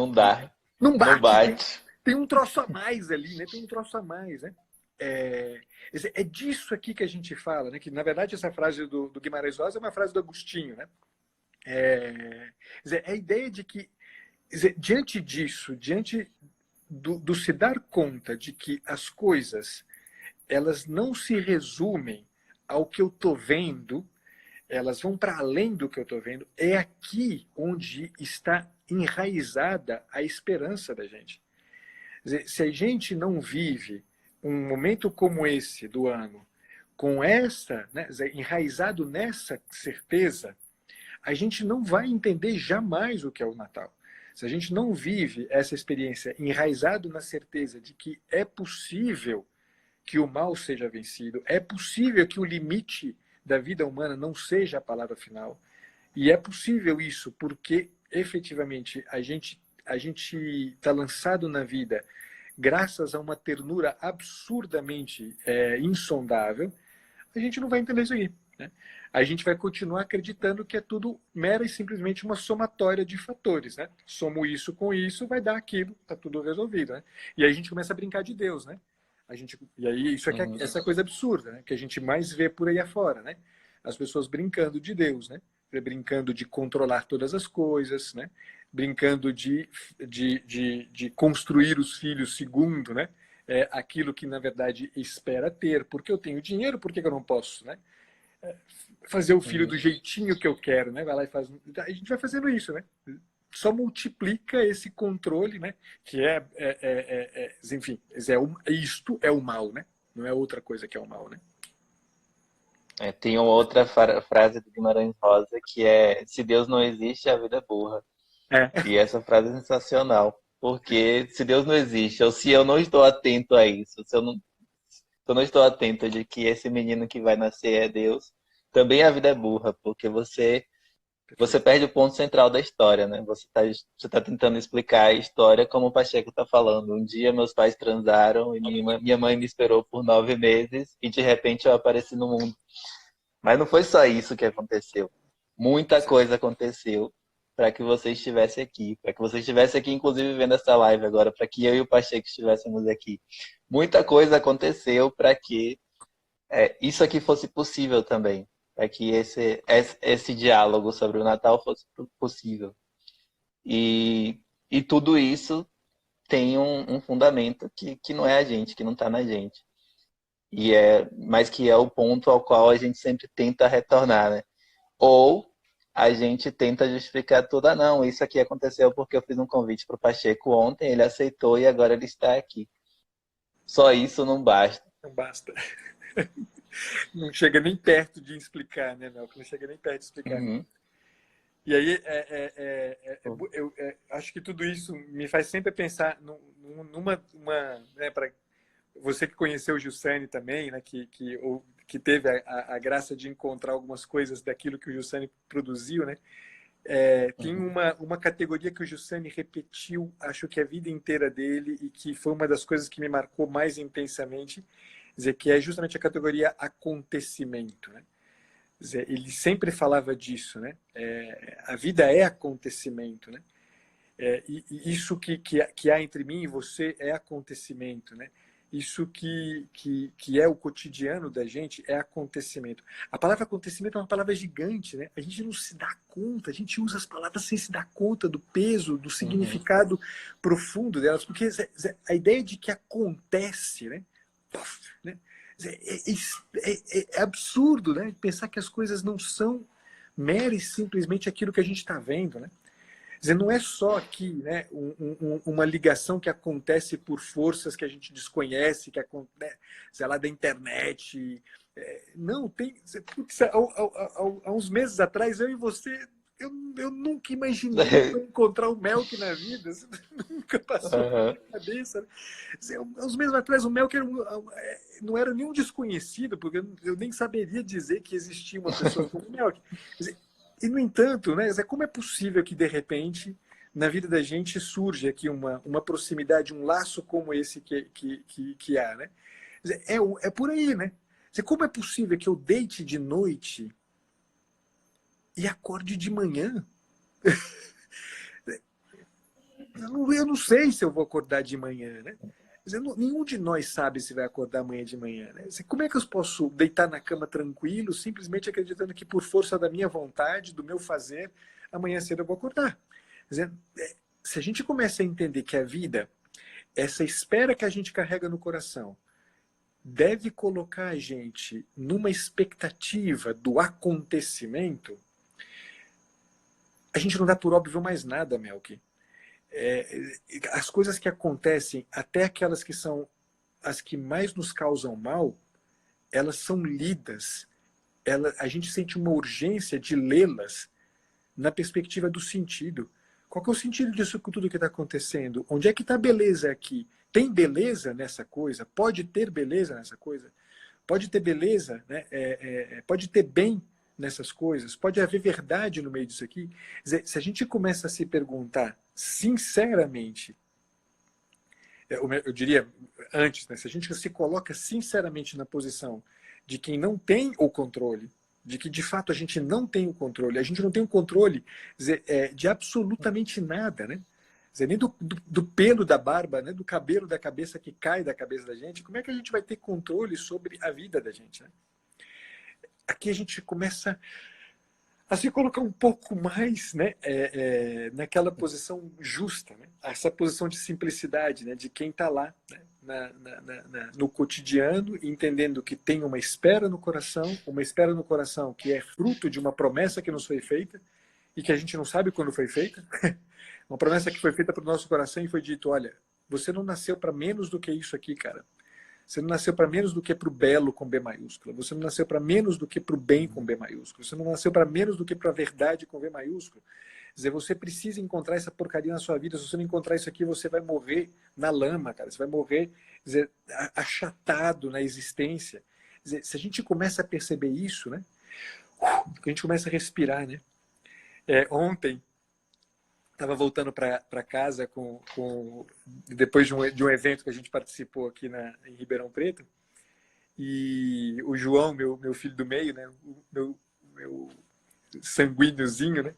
dá. não Não bate. bate. Tem um troço a mais ali, né? Tem um troço a mais, né? É disso aqui que a gente fala, né? Que, na verdade, essa frase do Guimarães Rosa é uma frase do Agostinho, né? É a ideia de que, diante disso, diante do se dar conta de que as coisas, elas não se resumem ao que eu estou vendo, elas vão para além do que eu estou vendo, é aqui onde está enraizada a esperança da gente. Quer dizer, se a gente não vive um momento como esse do ano, com essa, né, enraizado nessa certeza, a gente não vai entender jamais o que é o Natal. Se a gente não vive essa experiência enraizado na certeza de que é possível que o mal seja vencido, é possível que o limite da vida humana não seja a palavra final, e é possível isso porque, efetivamente, a gente está lançado na vida graças a uma ternura absurdamente insondável, a gente não vai entender isso aqui. né, a gente vai continuar acreditando que é tudo mera e simplesmente uma somatória de fatores, né? Somo isso com isso, vai dar aquilo, tá tudo resolvido, né? E aí a gente começa a brincar de Deus, né? E aí isso é que essa coisa absurda, né? Que a gente mais vê por aí afora, né? As pessoas brincando de Deus, né? Brincando de controlar todas as coisas, né? Brincando de construir os filhos segundo, né? Aquilo que na verdade espera ter. Porque eu tenho dinheiro, por que eu não posso, né? Fazer o filho do jeitinho que eu quero, né? Vai lá e faz. A gente vai fazendo isso, né? Só multiplica esse controle, né? Que enfim, isto é o mal, né? Não é outra coisa que é o mal, né? Tem uma outra frase do Guimarães Rosa que é: se Deus não existe, a vida é burra. É. E essa frase é sensacional, porque se Deus não existe, ou se eu não estou atento a isso, se eu não estou atento de que esse menino que vai nascer é Deus, também a vida é burra, porque você perde o ponto central da história, né? Você tá tentando explicar a história como o Pacheco está falando. Um dia meus pais transaram e minha mãe me esperou por 9 meses e de repente eu apareci no mundo. Mas não foi só isso que aconteceu. Muita coisa aconteceu para que você estivesse aqui, para que você estivesse aqui, inclusive vendo essa live agora, para que eu e o Pacheco estivéssemos aqui. Muita coisa aconteceu para que isso aqui fosse possível também, para que esse diálogo sobre o Natal fosse possível. E tudo isso tem um fundamento que não é a gente, que não está na gente. Mas que é o ponto ao qual a gente sempre tenta retornar, né? Ou a gente tenta justificar tudo, não, isso aqui aconteceu porque eu fiz um convite para o Pacheco ontem, ele aceitou e agora ele está aqui. Só isso não basta. Não basta. Não chega nem perto de explicar, né, Mel? Não chega nem perto de explicar. Uhum. E aí, eu acho que tudo isso me faz sempre pensar né, para você que conheceu o Giussani também, né, que teve a graça de encontrar algumas coisas daquilo que o Giussani produziu, né? Tem uma categoria que o Giussani repetiu, acho que a vida inteira dele, e que foi uma das coisas que me marcou mais intensamente, dizer, que é justamente a categoria acontecimento, né? Dizer, ele sempre falava disso, né? A vida é acontecimento, né? E isso que há entre mim e você é acontecimento, né? Isso que é o cotidiano da gente é acontecimento. A palavra acontecimento é uma palavra gigante, né? A gente não se dá conta, a gente usa as palavras sem se dar conta do peso, do significado profundo delas, porque a ideia de que acontece, né? Né? É absurdo, né? Pensar que as coisas não são mera e simplesmente aquilo que a gente está vendo, né? Quer dizer, não é só aqui, né, uma ligação que acontece por forças que a gente desconhece, que acontece, sei lá, da internet. Não, tem. Putz, há uns meses atrás, eu e você, eu nunca imaginei encontrar o Melk na vida. Isso nunca passou pela cabeça. Né? Uns meses atrás, o Melk não era nenhum desconhecido, porque eu nem saberia dizer que existia uma pessoa como o Melk. Quer dizer, e, no entanto, né, como é possível que, de repente, na vida da gente surge aqui uma proximidade, um laço como esse que há, né? É por aí, né? Como é possível que eu deite de noite e acorde de manhã? Eu não sei se eu vou acordar de manhã, né? Nenhum de nós sabe se vai acordar amanhã de manhã. Né? Como é que eu posso deitar na cama tranquilo, simplesmente acreditando que por força da minha vontade, do meu fazer, amanhã cedo eu vou acordar? Se a gente começa a entender que a vida, essa espera que a gente carrega no coração, deve colocar a gente numa expectativa do acontecimento, a gente não dá por óbvio mais nada, Melk. As coisas que acontecem, até aquelas que são as que mais nos causam mal, elas são lidas. A gente sente uma urgência de lê-las na perspectiva do sentido. Qual que é o sentido disso com tudo que está acontecendo? Onde é que está a beleza aqui? Tem beleza nessa coisa? Pode ter beleza nessa coisa? Pode ter beleza, né? Pode ter bem nessas coisas? Pode haver verdade no meio disso aqui? Quer dizer, se a gente começa a se perguntar sinceramente, eu diria antes, né? Se a gente se coloca sinceramente na posição de quem não tem o controle, de que de fato a gente não tem o controle. A gente não tem o controle de absolutamente nada, né? Quer dizer, nem do pelo da barba, né? Do cabelo da cabeça que cai da cabeça da gente. Como é que a gente vai ter controle sobre a vida da gente, né? Aqui a gente começa a se colocar um pouco mais, né, naquela posição justa, né? Essa posição de simplicidade, né, de quem está lá, né, no cotidiano, entendendo que tem uma espera no coração que é fruto de uma promessa que nos foi feita e que a gente não sabe quando foi feita, uma promessa que foi feita para o nosso coração e foi dito, olha, você não nasceu para menos do que isso aqui, cara. Você não nasceu para menos do que para o belo com B maiúsculo. Você não nasceu para menos do que para o bem com B maiúsculo. Você não nasceu para menos do que para a verdade com V maiúsculo. Quer dizer, você precisa encontrar essa porcaria na sua vida. Se você não encontrar isso aqui, você vai morrer na lama, cara. Você vai morrer, quer dizer, achatado na existência. Quer dizer, se a gente começa a perceber isso, né? A gente começa a respirar, né? Ontem estava voltando para casa depois de um evento que a gente participou aqui em Ribeirão Preto, e o João, meu filho do meio, né, meu sanguíneo,zinho, né,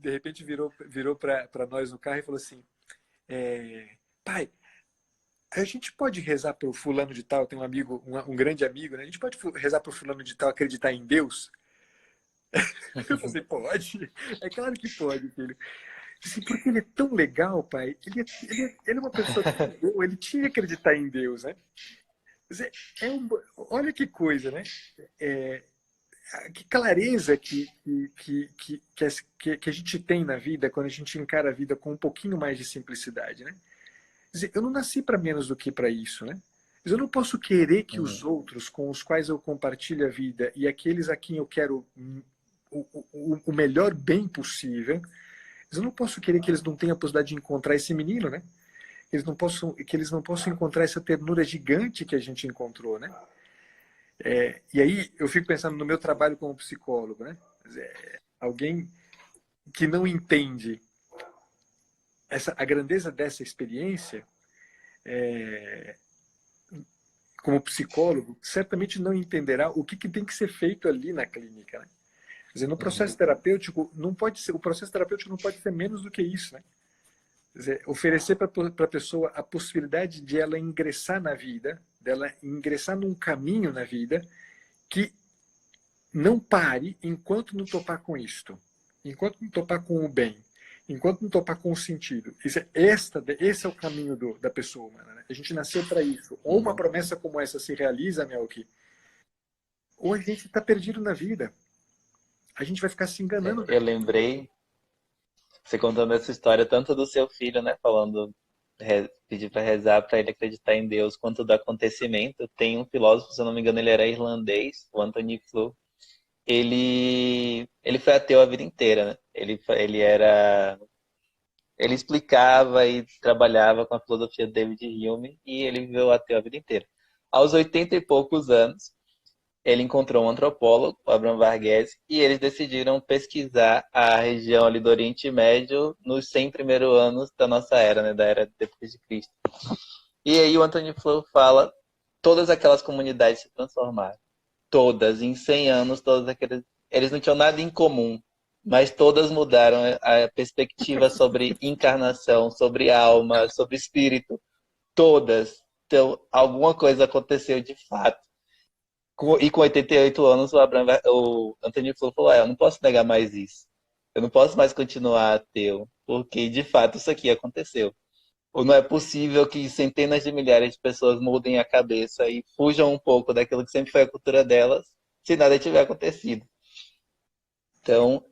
de repente virou para nós no carro e falou assim, pai, a gente pode rezar para o fulano de tal, tem um amigo, um grande amigo, né, a gente pode rezar para o fulano de tal acreditar em Deus? Eu falei, pode, é claro que pode, filho. Assim, porque ele é tão legal, pai. Ele é uma pessoa tão boa, ele tinha que acreditar em Deus, né? Olha que coisa, né? É, que clareza que a gente tem na vida quando a gente encara a vida com um pouquinho mais de simplicidade, né? Quer dizer, eu não nasci para menos do que para isso, né? Mas eu não posso querer que os outros com os quais eu compartilho a vida e aqueles a quem eu quero o melhor bem possível, eu não posso querer que eles não tenham a possibilidade de encontrar esse menino, né? Que eles não possam encontrar essa ternura gigante que a gente encontrou, né? E aí eu fico pensando no meu trabalho como psicólogo, né? Alguém que não entende a grandeza dessa experiência, como psicólogo, certamente não entenderá o que tem que ser feito ali na clínica, né? Quer dizer, no processo terapêutico não pode ser, o processo terapêutico não pode ser menos do que isso, né? Quer dizer, oferecer para a pessoa a possibilidade de ela ingressar na vida, dela ingressar num caminho na vida que não pare enquanto não topar com isto, enquanto não topar com o bem, enquanto não topar com o sentido. Esse é o caminho da pessoa humana, né? A gente nasceu para isso. Ou uma promessa como essa se realiza, Melk, ou a gente está perdido na vida. A gente vai ficar se enganando. Eu lembrei, você contando essa história, tanto do seu filho, né, falando, pedir para rezar para ele acreditar em Deus, quanto do acontecimento. Tem um filósofo, se eu não me engano, ele era irlandês, o Anthony Flew. Ele foi ateu a vida inteira, né? Ele explicava e trabalhava com a filosofia de David Hume e ele viveu ateu a vida inteira. Aos 80 e poucos anos, ele encontrou um antropólogo, o Abraham Varghese, e eles decidiram pesquisar a região ali do Oriente Médio nos 100 primeiros anos da nossa era, né, da era depois de Cristo. E aí o Anthony Flew fala, todas aquelas comunidades se transformaram. Todas, em 100 anos, todas aqueles... Eles não tinham nada em comum, mas todas mudaram a perspectiva sobre encarnação, sobre alma, sobre espírito. Todas. Então, alguma coisa aconteceu de fato. E com 88 anos, o Anthony Flew falou, eu não posso negar mais isso. Eu não posso mais continuar ateu, porque de fato isso aqui aconteceu. Ou não é possível que centenas de milhares de pessoas mudem a cabeça e fujam um pouco daquilo que sempre foi a cultura delas, se nada tiver acontecido. Então,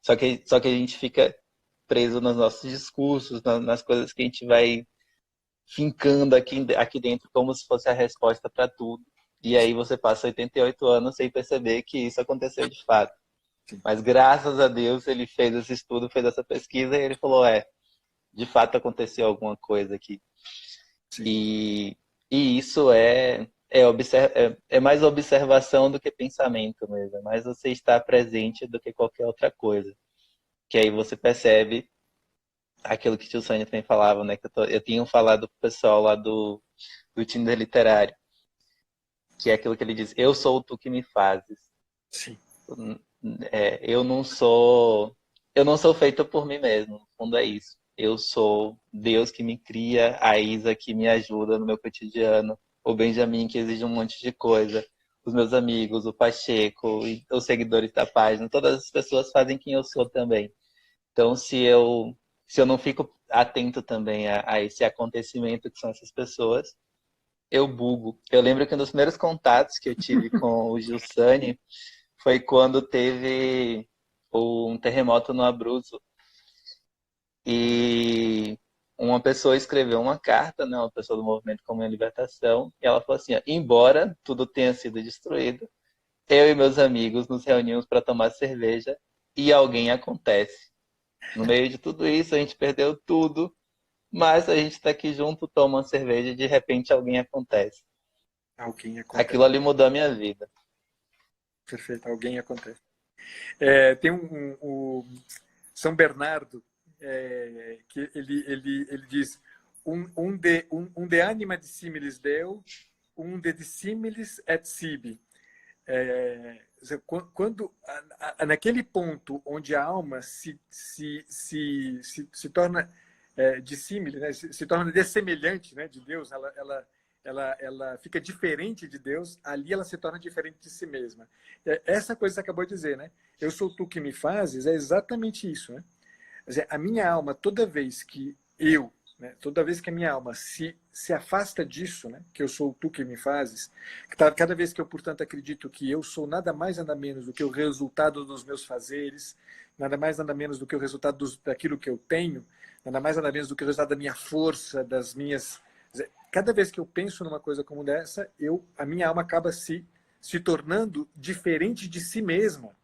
só que a gente fica preso nos nossos discursos, nas coisas que a gente vai fincando aqui dentro como se fosse a resposta para tudo. E aí você passa 88 anos sem perceber que isso aconteceu de fato. Mas graças a Deus ele fez esse estudo, fez essa pesquisa e ele falou, de fato aconteceu alguma coisa aqui. E isso é mais observação do que pensamento mesmo. É mais você estar presente do que qualquer outra coisa. Que aí você percebe aquilo que o tio Sônia também falava, né? Que eu tinha falado pro pessoal lá do Tinder Literário. que é aquilo que ele diz, eu sou o tu que me fazes. Sim. Eu não sou feito por mim mesmo, no fundo é isso. Eu sou Deus que me cria, a Isa que me ajuda no meu cotidiano, o Benjamin que exige um monte de coisa, os meus amigos, o Pacheco, e os seguidores da página, todas as pessoas fazem quem eu sou também. Então, se eu não fico atento também a esse acontecimento que são essas pessoas, eu bugo. Eu lembro que um dos primeiros contatos que eu tive com o Gilsani foi quando teve um terremoto no Abruzzo e uma pessoa escreveu uma carta, né, uma pessoa do Movimento Comum e Libertação, e ela falou assim, ó, embora tudo tenha sido destruído, eu e meus amigos nos reunimos para tomar cerveja e alguém acontece. No meio de tudo isso, a gente perdeu tudo, mas a gente está aqui junto, toma uma cerveja e de repente alguém acontece. Alguém acontece. Aquilo ali mudou a minha vida. Perfeito, alguém acontece. Tem o São Bernardo, que ele diz um de anima dissimilis Deo, um de dissimilis et sibi. Quando naquele ponto onde a alma se torna dissímile, né? se torna dessemelhante, né, de Deus, ela fica diferente de Deus, ali ela se torna diferente de si mesma. Essa coisa que você acabou de dizer, né? Eu sou tu que me fazes, é exatamente isso, né? Quer dizer, a minha alma, toda vez que toda vez que a minha alma se afasta disso, né, que eu sou tu que me fazes, cada vez que eu, portanto, acredito que eu sou nada mais, nada menos do que o resultado dos meus fazeres, nada mais, nada menos do que o resultado daquilo que eu tenho, nada mais, nada menos do que o resultado da minha força, das minhas... Cada vez que eu penso numa coisa como essa, a minha alma acaba se tornando diferente de si mesma.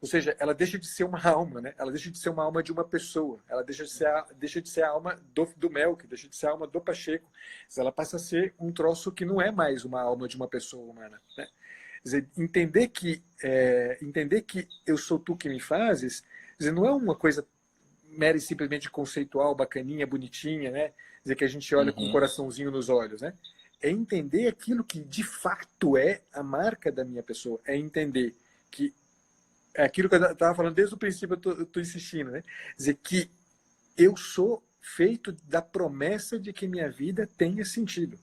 Ou seja, ela deixa de ser uma alma, né? Ela deixa de ser uma alma de uma pessoa. Ela deixa de ser a alma do Melk, deixa de ser a alma do Pacheco. Ela passa a ser um troço que não é mais uma alma de uma pessoa humana, né? Quer dizer, entender que eu sou tu que me fazes, quer dizer, não é uma coisa mera e simplesmente conceitual, bacaninha, bonitinha, né? Quer dizer, que a gente olha com um coraçãozinho nos olhos, né? É entender aquilo que de fato é a marca da minha pessoa. É entender que é aquilo que eu estava falando desde o princípio, eu estou insistindo, né? Quer dizer, que eu sou feito da promessa de que minha vida tenha sentido.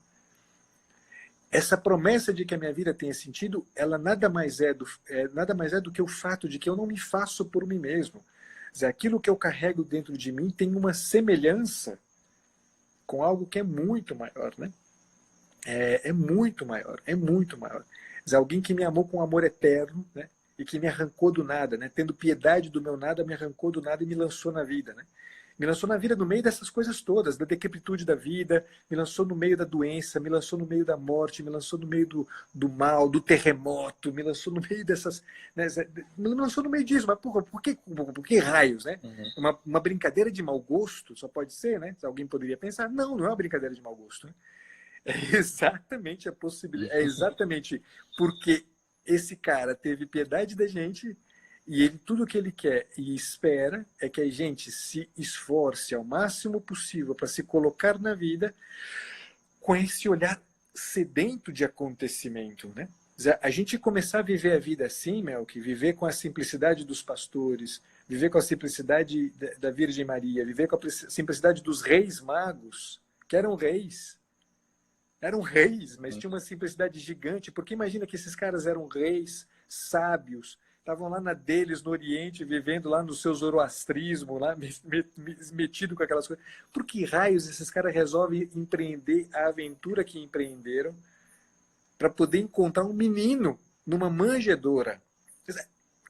Essa promessa de que a minha vida tenha sentido, ela nada mais é do que o fato de que eu não me faço por mim mesmo. Quer dizer, aquilo que eu carrego dentro de mim tem uma semelhança com algo que é muito maior, né? É muito maior, é muito maior. Quer dizer, alguém que me amou com amor eterno, né? E que me arrancou do nada, né? Tendo piedade do meu nada, me arrancou do nada e me lançou na vida, né? Me lançou na vida no meio dessas coisas todas, da decrepitude da vida, me lançou no meio da doença, me lançou no meio da morte, me lançou no meio do mal, do terremoto, me lançou no meio dessas... Né? Me lançou no meio disso, mas por que raios, né? Uhum. Uma brincadeira de mau gosto, só pode ser, né? Alguém poderia pensar, não é uma brincadeira de mau gosto, né? É exatamente a possibilidade, é exatamente porque esse cara teve piedade da gente e ele tudo que ele quer e espera é que a gente se esforce ao máximo possível para se colocar na vida com esse olhar sedento de acontecimento, né? A gente começar a viver a vida assim, Melk, viver com a simplicidade dos pastores, viver com a simplicidade da Virgem Maria, viver com a simplicidade dos reis magos, que eram reis, mas tinha uma simplicidade gigante, porque imagina que esses caras eram reis, sábios, estavam lá na deles, no Oriente, vivendo lá no seu zoroastrismo, lá, metido com aquelas coisas. Por que raios esses caras resolvem empreender a aventura que empreenderam para poder encontrar um menino numa manjedoura?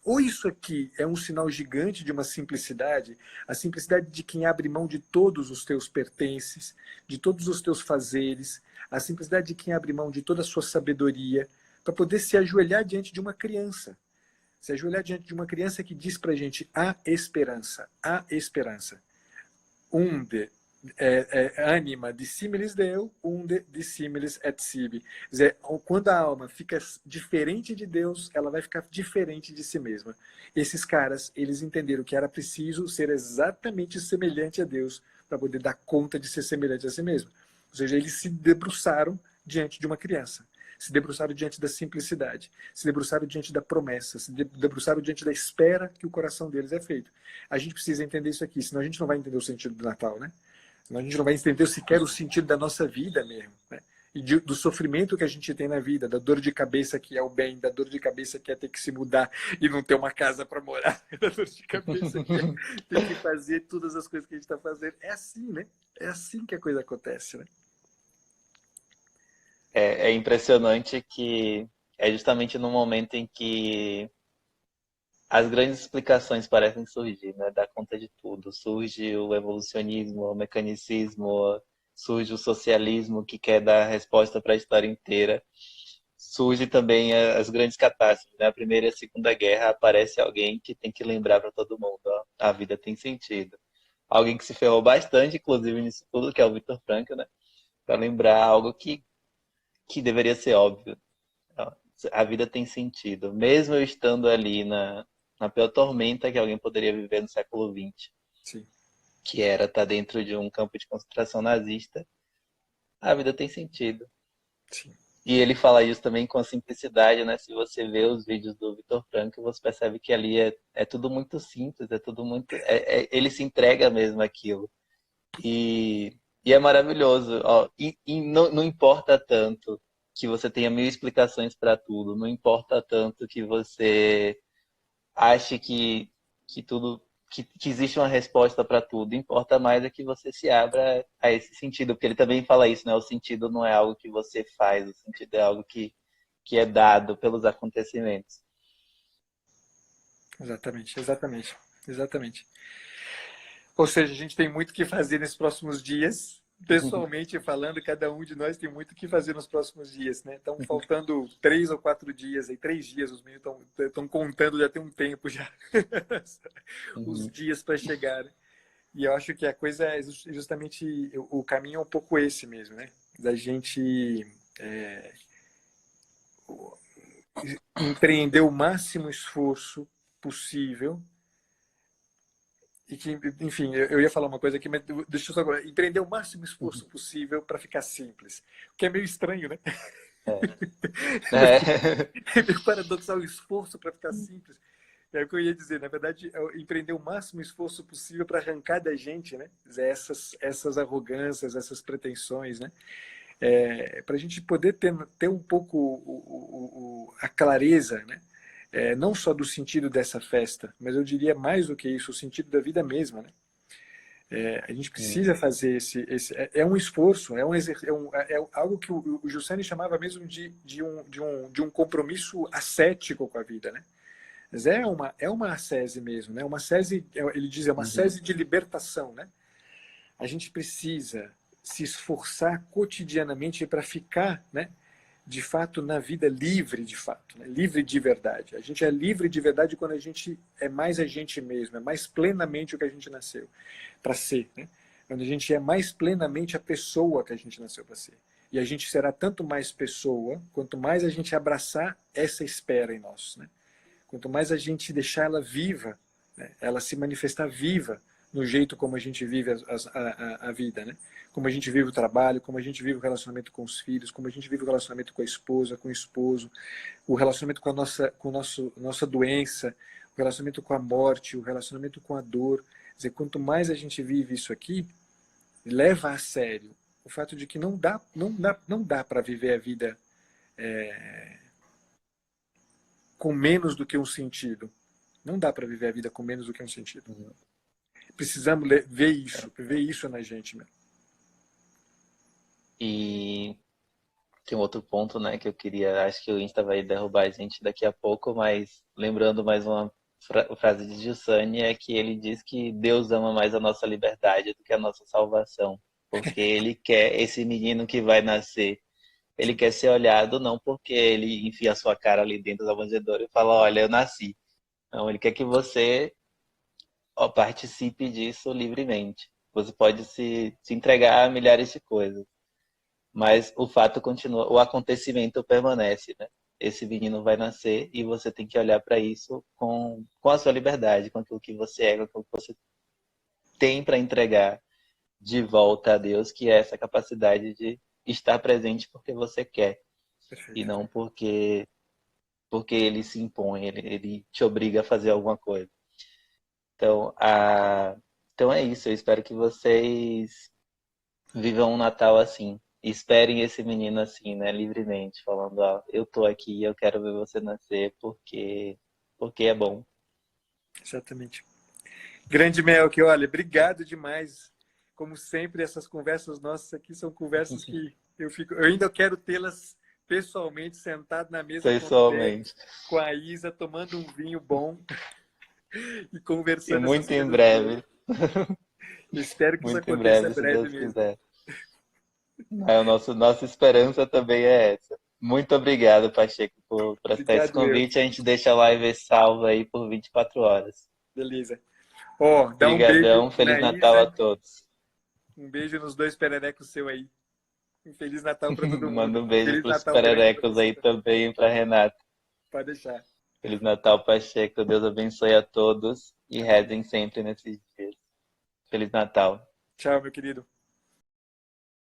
Ou isso aqui é um sinal gigante de uma simplicidade, a simplicidade de quem abre mão de todos os teus pertences, de todos os teus fazeres, a simplicidade de quem abre mão de toda a sua sabedoria, para poder se ajoelhar diante de uma criança. Se ajoelhar diante de uma criança que diz para a gente, há esperança, há esperança. Anima dissimilis Deo, dissimilis et sibi. Quer dizer, quando a alma fica diferente de Deus, ela vai ficar diferente de si mesma. Esses caras, eles entenderam que era preciso ser exatamente semelhante a Deus para poder dar conta de ser semelhante a si mesmo. Ou seja, eles se debruçaram diante de uma criança. se debruçaram diante da simplicidade, se debruçaram diante da promessa, se debruçaram diante da espera que o coração deles é feito. A gente precisa entender isso aqui, senão a gente não vai entender o sentido do Natal, né? Senão a gente não vai entender sequer o sentido da nossa vida mesmo, né? E do sofrimento que a gente tem na vida, da dor de cabeça que é o bem, da dor de cabeça que é ter que se mudar e não ter uma casa para morar, da dor de cabeça que é ter que fazer todas as coisas que a gente está fazendo. É assim, né? É assim que a coisa acontece, né? É impressionante que é justamente no momento em que as grandes explicações parecem surgir, né? Dá conta de tudo. Surge o evolucionismo, o mecanicismo, surge o socialismo que quer dar resposta para a história inteira. Surge também as grandes catástrofes, né? A Primeira e a Segunda Guerra, aparece alguém que tem que lembrar para todo mundo, ó, a vida tem sentido. Alguém que se ferrou bastante, inclusive, nisso tudo, que é o Viktor Frankl, né? Para lembrar algo que deveria ser óbvio. A vida tem sentido, mesmo eu estando ali na pior tormenta que alguém poderia viver no século XX, Sim. que era estar dentro de um campo de concentração nazista, a vida tem sentido. Sim. E ele fala isso também com a simplicidade, né? Se você vê os vídeos do Viktor Frankl, você percebe que ali é tudo muito simples, é tudo muito. Ele se entrega mesmo aquilo. E é maravilhoso. Ó, e não importa tanto que você tenha mil explicações para tudo, não importa tanto que você ache que tudo que existe uma resposta para tudo. Importa mais é que você se abra a esse sentido, porque ele também fala isso, né? O sentido não é algo que você faz, o sentido é algo que é dado pelos acontecimentos. Exatamente, exatamente, exatamente. Ou seja, a gente tem muito o que fazer nesses próximos dias. Pessoalmente falando, cada um de nós tem muito o que fazer nos próximos dias, né? Estão faltando 3 ou 4 dias, aí 3 dias, os meninos estão contando já tem um tempo já os Uhum. dias para chegar. Né? E eu acho que a coisa é justamente o caminho é um pouco esse mesmo, né? Da gente empreender o máximo esforço possível e que, enfim, eu ia falar uma coisa aqui, mas deixa eu só agora, empreender o máximo esforço possível para ficar simples. O que é meio estranho, né? É. É meio paradoxal o esforço para ficar simples. É o que eu ia dizer, na verdade, é empreender o máximo esforço possível para arrancar da gente, né? Essas arrogâncias, essas pretensões, né? Para a gente poder ter um pouco a clareza, né? Não só do sentido dessa festa, mas eu diria mais do que isso, o sentido da vida mesma, né? A gente Hum. precisa fazer é um esforço, é algo que o Giussani chamava mesmo de um compromisso ascético com a vida, né? Mas é uma ascese mesmo, né? Uma ascese, ele diz, é uma Uhum. ascese de libertação, né? A gente precisa se esforçar cotidianamente para ficar, né? De fato, na vida livre, de fato, né? Livre de verdade. A gente é livre de verdade quando a gente é mais a gente mesmo, é mais plenamente o que a gente nasceu para ser, né? Quando a gente é mais plenamente a pessoa que a gente nasceu para ser. E a gente será tanto mais pessoa, quanto mais a gente abraçar essa espera em nós, né? Quanto mais a gente deixar ela viva, né? Ela se manifestar viva no jeito como a gente vive a vida, né? Como a gente vive o trabalho, como a gente vive o relacionamento com os filhos, como a gente vive o relacionamento com a esposa, com o esposo, o relacionamento com a nossa doença, o relacionamento com a morte, o relacionamento com a dor. Quer dizer, quanto mais a gente vive isso aqui, leva a sério o fato de que não dá para viver a vida com menos do que um sentido. Não dá para viver a vida com menos do que um sentido. Uhum. Precisamos ver isso na gente, meu. E tem outro ponto, né, que eu queria. Acho que o Insta vai derrubar a gente daqui a pouco, mas lembrando mais uma frase de Giussani é que ele diz que Deus ama mais a nossa liberdade do que a nossa salvação, porque ele quer esse menino que vai nascer. Ele Sim, quer ser olhado não porque ele enfia a sua cara ali dentro da manjedoura e fala, olha, eu nasci. Não, ele quer que você participe disso livremente. Você pode se entregar a milhares de coisas, mas o fato continua, o acontecimento permanece, né? Esse menino vai nascer e você tem que olhar para isso com a sua liberdade, com aquilo que você é, com aquilo que você tem para entregar de volta a Deus, que é essa capacidade de estar presente porque você quer. e Perfeito. não porque ele se impõe, ele te obriga a fazer alguma coisa. Então, então é isso. Eu espero que vocês vivam um Natal assim. Esperem esse menino assim, né? Livremente, falando, ó, eu tô aqui, eu quero ver você nascer porque é bom. Exatamente. Grande Mel, que olha, obrigado demais. Como sempre, essas conversas nossas aqui são conversas que eu ainda quero tê-las pessoalmente, sentado na mesa com o André, Pessoalmente. com a Isa, tomando um vinho bom e E conversando essas muito em coisas boas. breve. Espero que isso Muito em aconteça breve, se breve Deus mesmo. quiser. Nossa esperança também é essa. Muito obrigado, Pacheco, por aceitar esse Obrigado, eu. convite. A gente deixa a live salva aí por 24 horas. Beleza. Ó, dá um beijo Obrigadão, Feliz na Natal a Isa, todos. um beijo nos dois pererecos seu aí. Um Feliz Natal para todo Manda mundo. um beijo Feliz pros Natal grande para pererecos você aí também. também, pra Renata. Pode deixar. Feliz Natal, Pacheco. Deus abençoe a todos e Amém. rezem sempre nesses dias. Feliz Natal. Tchau, meu querido.